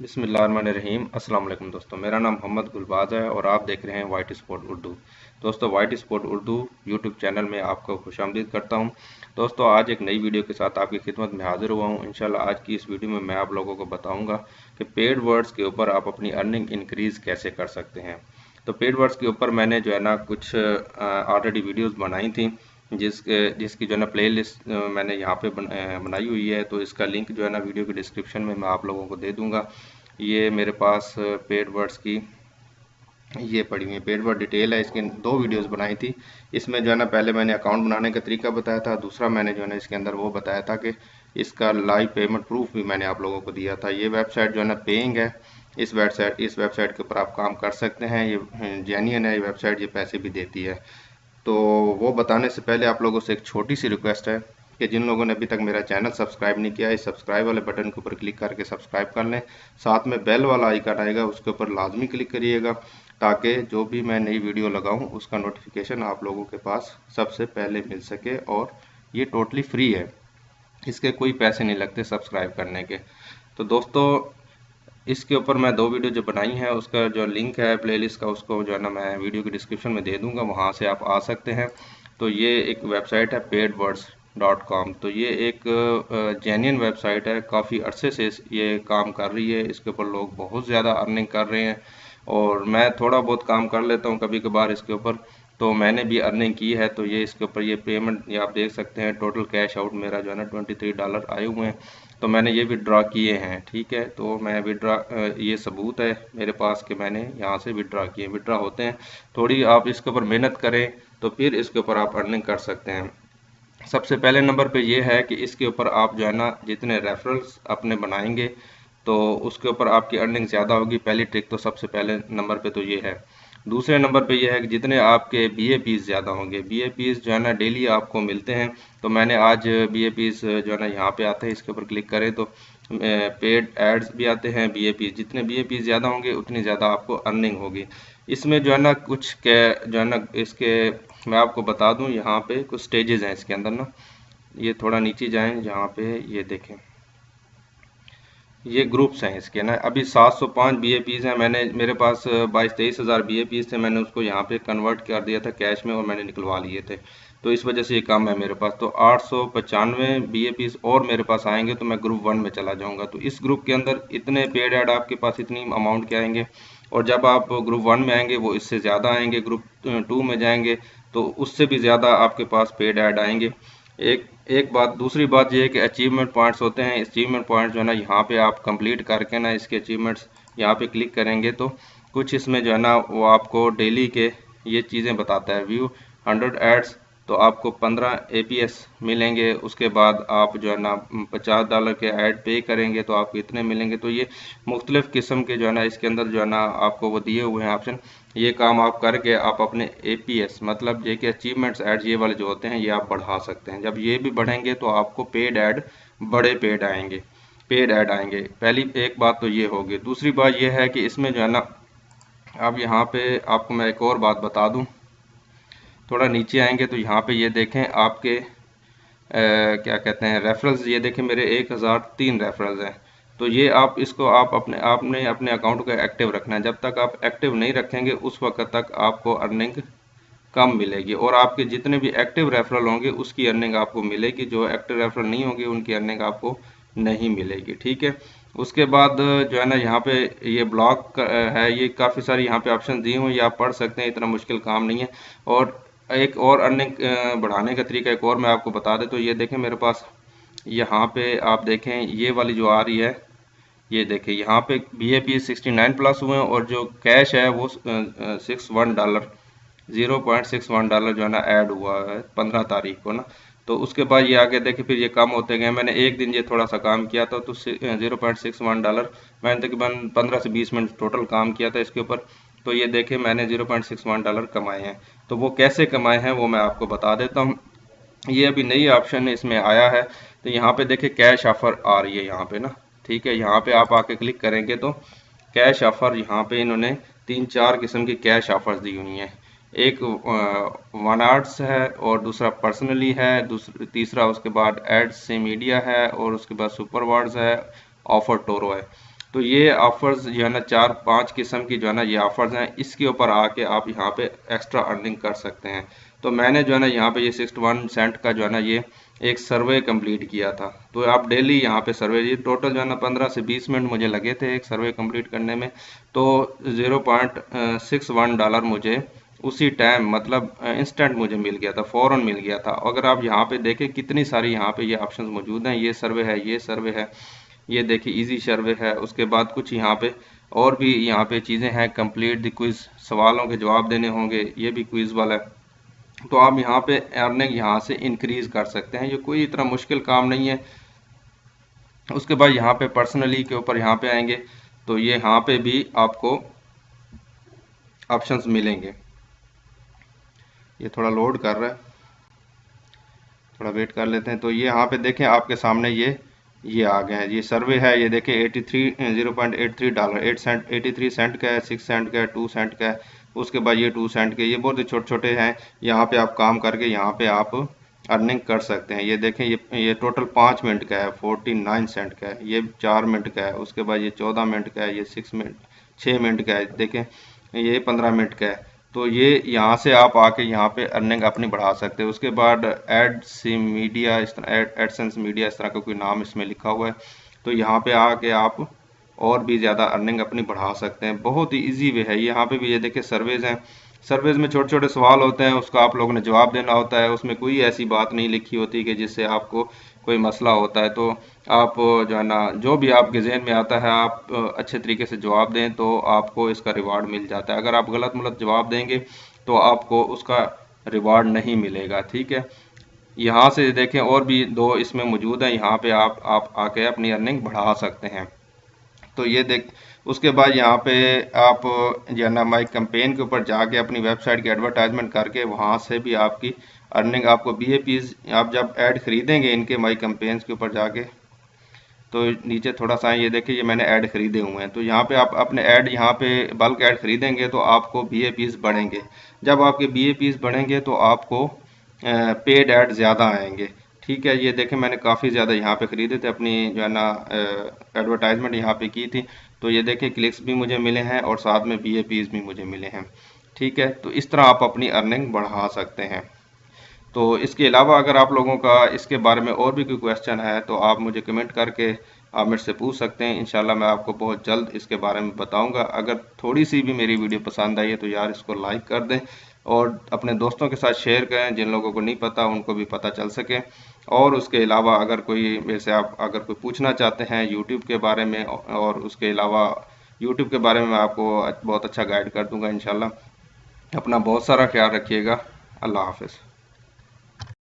बिस्मिल्लाहिर्रहमानिर्रहीम। अस्सलाम वालेकुम दोस्तों, मेरा नाम मोहम्मद गुलबाज है और आप देख रहे हैं वाइट स्पॉट उर्दू। दोस्तों, white spot Urdu YouTube channel में आपको खुशामदीद करता हूं। दोस्तों, आज एक नई वीडियो के साथ आपकी खिदमत में हाजिर हुआ हूं। इंशाल्लाह आज की इस वीडियो में मैं आप लोगों को बताऊंगा कि पेड वर्ड्स के ऊपर आप अपनी अर्निंग इंक्रीज़ कैसे कर सकते हैं। तो पेड वर्ड्स के ऊपर मैंने जो है ना कुछ ऑलरेडी वीडियोज़ बनाई थी जिसकी जो है ना प्लेलिस्ट मैंने यहाँ पे बनाई हुई है। तो इसका लिंक जो है ना वीडियो के डिस्क्रिप्शन में मैं आप लोगों को दे दूँगा। ये मेरे पास पेड वर्ड्स की ये पड़ी हुई है, पेड वर्ड डिटेल है। इसकी दो वीडियोस बनाई थी। इसमें जो है ना पहले मैंने अकाउंट बनाने का तरीका बताया था, दूसरा मैंने जो है ना इसके अंदर वो बताया था कि इसका लाइव पेमेंट प्रूफ भी मैंने आप लोगों को दिया था। ये वेबसाइट जो है ना पेइंग है। इस वेबसाइट के ऊपर आप काम कर सकते हैं। ये जेन्युइन है, ये वेबसाइट ये पैसे भी देती है। तो वो बताने से पहले आप लोगों से एक छोटी सी रिक्वेस्ट है कि जिन लोगों ने अभी तक मेरा चैनल सब्सक्राइब नहीं किया है, इस सब्सक्राइब वाले बटन के ऊपर क्लिक करके सब्सक्राइब कर लें। साथ में बेल वाला आइकन आएगा, उसके ऊपर लाजमी क्लिक करिएगा ताकि जो भी मैं नई वीडियो लगाऊं उसका नोटिफिकेशन आप लोगों के पास सबसे पहले मिल सके। और ये टोटली फ्री है, इसके कोई पैसे नहीं लगते सब्सक्राइब करने के। तो दोस्तों, इसके ऊपर मैं दो वीडियो जो बनाई हैं उसका जो लिंक है प्लेलिस्ट का, उसको जो है ना मैं वीडियो के डिस्क्रिप्शन में दे दूंगा, वहाँ से आप आ सकते हैं। तो ये एक वेबसाइट है paidwords.com। तो ये एक जेन्युइन वेबसाइट है, काफ़ी अरसे से ये काम कर रही है। इसके ऊपर लोग बहुत ज़्यादा अर्निंग कर रहे हैं और मैं थोड़ा बहुत काम कर लेता हूँ कभी कभार इसके ऊपर। तो मैंने भी अर्निंग की है। तो ये इसके ऊपर ये पेमेंट ये आप देख सकते हैं, टोटल कैश आउट मेरा जो है ना $23 आए हुए हैं। तो मैंने ये विड्रॉ किए हैं, ठीक है। तो मैं विड्रॉ ये सबूत है मेरे पास कि मैंने यहाँ से विड्रॉ किए। विड्रॉ होते हैं, थोड़ी आप इसके ऊपर मेहनत करें तो फिर इसके ऊपर आप अर्निंग कर सकते हैं। सबसे पहले नंबर पे ये है कि इसके ऊपर आप जो है ना जितने रेफरल्स अपने बनाएंगे तो उसके ऊपर आपकी अर्निंग ज़्यादा होगी। पहली ट्रिक तो सबसे पहले नंबर पे तो ये है। दूसरे नंबर पे ये है कि जितने आपके BAPs ज़्यादा होंगे, BAPs जो है ना डेली आपको मिलते हैं। तो मैंने आज BAPs जो है ना यहाँ पे आते हैं, इसके ऊपर क्लिक करें तो पेड एड्स भी आते हैं। BAPs जितने BAPs ज़्यादा होंगे उतनी ज़्यादा आपको अर्निंग होगी। इसमें जो है ना कुछ के जो है ना इसके मैं आपको बता दूं, यहाँ पे कुछ स्टेजेस हैं इसके अंदर ना। ये थोड़ा नीचे जाएं, जहाँ पे ये देखें ये ग्रुप्स हैं इसके ना। अभी 705 BAPs हैं। मैंने मेरे पास 22-23 हज़ार BAPs थे, मैंने उसको यहाँ पे कन्वर्ट कर दिया था कैश में और मैंने निकलवा लिए थे। तो इस वजह से ये कम है मेरे पास। तो 895 BAPs और मेरे पास आएंगे तो मैं ग्रुप 1 में चला जाऊँगा। तो इस ग्रुप के अंदर इतने पेड ऐड आपके पास इतनी अमाउंट के आएंगे। और जब आप ग्रुप 1 में आएंगे वो इससे ज़्यादा आएंगे। ग्रुप 2 में जाएंगे तो उससे भी ज़्यादा आपके पास पेड ऐड आएंगे। एक एक बात, दूसरी बात ये है कि अचीवमेंट पॉइंट्स होते हैं। अचीवमेंट पॉइंट्स जो है ना यहाँ पे आप कंप्लीट करके ना इसके अचीवमेंट्स यहाँ पे क्लिक करेंगे तो कुछ इसमें जो है ना वो आपको डेली के ये चीज़ें बताता है। व्यू 100 एड्स तो आपको 15 APS मिलेंगे। उसके बाद आप जो है ना $50 के ऐड पे करेंगे तो आपको इतने मिलेंगे। तो ये मुख्तलिफ किस्म के जो है ना इसके अंदर जो है ना आपको वो दिए हुए हैं ऑप्शन। ये काम आप करके आप अपने APS मतलब जे के अचीवमेंट्स ऐड ये वाले जो होते हैं ये आप बढ़ा सकते हैं। जब ये भी बढ़ेंगे तो आपको पेड ऐड बड़े पेड ऐड आएंगे। पहली एक बात तो ये होगी। दूसरी बात ये है कि इसमें जो है ना अब यहाँ पे आपको मैं एक और बात बता दूं। थोड़ा नीचे आएंगे तो यहाँ पे ये देखें आपके क्या कहते हैं रेफरल्स, ये देखें मेरे 1003 रेफरल्स हैं। तो ये आप इसको आप आपने अपने अकाउंट को एक्टिव रखना है। जब तक आप एक्टिव नहीं रखेंगे उस वक्त तक आपको अर्निंग कम मिलेगी और आपके जितने भी एक्टिव रेफरल होंगे उसकी अर्निंग आपको मिलेगी। जो एक्टिव रेफरल नहीं होंगे उनकी अर्निंग आपको नहीं मिलेगी, ठीक है। उसके बाद जो है ना यहाँ पे ये ब्लॉक है, ये काफ़ी सारी यहाँ पे ऑप्शन दिए हुए, ये आप पढ़ सकते हैं, इतना मुश्किल काम नहीं है। और एक और अर्निंग बढ़ाने का तरीका एक और मैं आपको बता दें। तो ये देखें मेरे पास यहाँ पे आप देखें ये वाली जो आ रही है, ये देखें यहाँ पे BAP 69 प्लस हुए हैं और जो कैश है वो $61 $0.61 जो है ना ऐड हुआ है 15 तारीख को ना। तो उसके बाद ये आगे देखें फिर ये कम होते गए। मैंने एक दिन ये थोड़ा सा काम किया था तो $0.61 मैंने तकरीबन 15 से 20 मिनट टोटल काम किया था इसके ऊपर। तो ये देखें मैंने $0.61 कमाए हैं। तो वो कैसे कमाए हैं वो मैं आपको बता देता हूँ। ये अभी नई ऑप्शन इसमें आया है। तो यहाँ पे देखिए कैश ऑफर आ रही है यहाँ पे ना, ठीक है। यहाँ पे आप आके क्लिक करेंगे तो कैश ऑफर यहाँ पे इन्होंने 3-4 किस्म की कैश ऑफर्स दी हुई हैं। एक वन आर्ट्स है और दूसरा पर्सनली है, तीसरा उसके बाद एड्स से मीडिया है और उसके बाद सुपर वार्ड्स है, ऑफर टोरो है। तो ये ऑफर्स जो है ना 4-5 किस्म की जो है ना ये ऑफर्स हैं, इसके ऊपर आके आप यहाँ पे एक्स्ट्रा अर्निंग कर सकते हैं। तो मैंने जो है ना यहाँ पे ये 61 सेंट का जो है ना ये एक सर्वे कंप्लीट किया था। तो आप डेली यहाँ पे सर्वे, ये टोटल जो है ना 15 से 20 मिनट मुझे लगे थे एक सर्वे कंप्लीट करने में। तो $0.61 मुझे उसी टाइम मतलब इंस्टेंट मुझे मिल गया था, फ़ौरन मिल गया था। अगर आप यहाँ पे देखें कितनी सारी यहाँ पे ये ऑप्शंस मौजूद हैं, ये सर्वे है, ये सर्वे है, ये देखिए इजी सर्वे है। उसके बाद कुछ यहाँ पे और भी यहाँ पे चीज़ें हैं, कंप्लीट द क्विज, सवालों के जवाब देने होंगे, ये भी क्विज वाला है। तो आप यहाँ पे अर्निंग यहाँ से इंक्रीज कर सकते हैं, ये कोई इतना मुश्किल काम नहीं है। उसके बाद यहाँ पे पर्सनली के ऊपर यहाँ पे आएंगे तो ये यहाँ पे भी आपको ऑप्शंस मिलेंगे। ये थोड़ा लोड कर रहा है, थोड़ा वेट कर लेते हैं। तो ये यहाँ पे देखें आपके सामने ये आ गए हैं, ये सर्वे है। ये देखें 0.83 8 सेंट, 83 सेंट का है, 6 सेंट का है, 2 सेंट का है। उसके बाद ये 2 सेंट के, ये बहुत ही छोटे छोटे हैं। यहाँ पे आप काम करके यहाँ पे आप अर्निंग कर सकते हैं। ये देखें ये टोटल 5 मिनट का है, 49 सेंट का है। ये 4 मिनट का है। उसके बाद ये 14 मिनट का है। ये 6 मिनट का है। देखें ये 15 मिनट का है। तो ये यहाँ से आप आके यहाँ पे अर्निंग अपनी बढ़ा सकते हैं। उसके बाद एडसेंस मीडिया, इस तरह एडसेंस मीडिया इस तरह का कोई नाम इसमें लिखा हुआ है। तो यहाँ पे आके आप और भी ज़्यादा अर्निंग अपनी बढ़ा सकते हैं। बहुत ही इजी वे है। यहाँ पे भी ये देखिए सर्वेज हैं। सर्वेज में छोटे छोटे सवाल होते हैं, उसका आप लोगों ने जवाब देना होता है। उसमें कोई ऐसी बात नहीं लिखी होती कि जिससे आपको कोई मसला होता है। तो आप जो है ना, जो भी आपके जहन में आता है आप अच्छे तरीके से जवाब दें तो आपको इसका रिवार्ड मिल जाता है। अगर आप गलत मुलत जवाब देंगे तो आपको उसका रिवार्ड नहीं मिलेगा। ठीक है, यहाँ से देखें और भी 2 इसमें मौजूद हैं। यहाँ पे आप आके अपनी अर्निंग बढ़ा सकते हैं। तो ये देख, उसके बाद यहाँ पे आप जो है ना माई कैंपेन के ऊपर जाके अपनी वेबसाइट की एडवर्टाइजमेंट करके वहाँ से भी आपकी अर्निंग, आपको BAPs आप जब ऐड खरीदेंगे इनके माई कैंपेन्स के ऊपर जाके, तो नीचे थोड़ा सा ये देखिए ये मैंने ऐड खरीदे हुए हैं। तो यहाँ पे आप अपने ऐड यहाँ पे बल्क ऐड खरीदेंगे तो आपको BAPs बढ़ेंगे। जब आपके BAPs बढ़ेंगे तो आपको पेड ऐड ज़्यादा आएंगे। ठीक है, ये देखें मैंने काफ़ी ज़्यादा यहाँ पे ख़रीदे थे, अपनी जो है ना एडवर्टाइजमेंट यहाँ पे की थी। तो ये देखें क्लिक्स भी मुझे मिले हैं और साथ में BAPs भी मुझे मिले हैं। ठीक है, तो इस तरह आप अपनी अर्निंग बढ़ा सकते हैं। तो इसके अलावा अगर आप लोगों का इसके बारे में और भी कोई क्वेश्चन है तो आप मुझे कमेंट करके आप मेरे से पूछ सकते हैं। इंशाल्लाह मैं आपको बहुत जल्द इसके बारे में बताऊंगा। अगर थोड़ी सी भी मेरी वीडियो पसंद आई है तो यार इसको लाइक कर दें और अपने दोस्तों के साथ शेयर करें, जिन लोगों को नहीं पता उनको भी पता चल सके। और उसके अलावा अगर कोई मेरे से आप अगर कोई पूछना चाहते हैं यूट्यूब के बारे में, और उसके अलावा यूट्यूब के बारे में मैं आपको बहुत अच्छा गाइड कर दूंगा इंशाल्लाह। अपना बहुत सारा ख्याल रखिएगा। अल्लाह हाफिज़।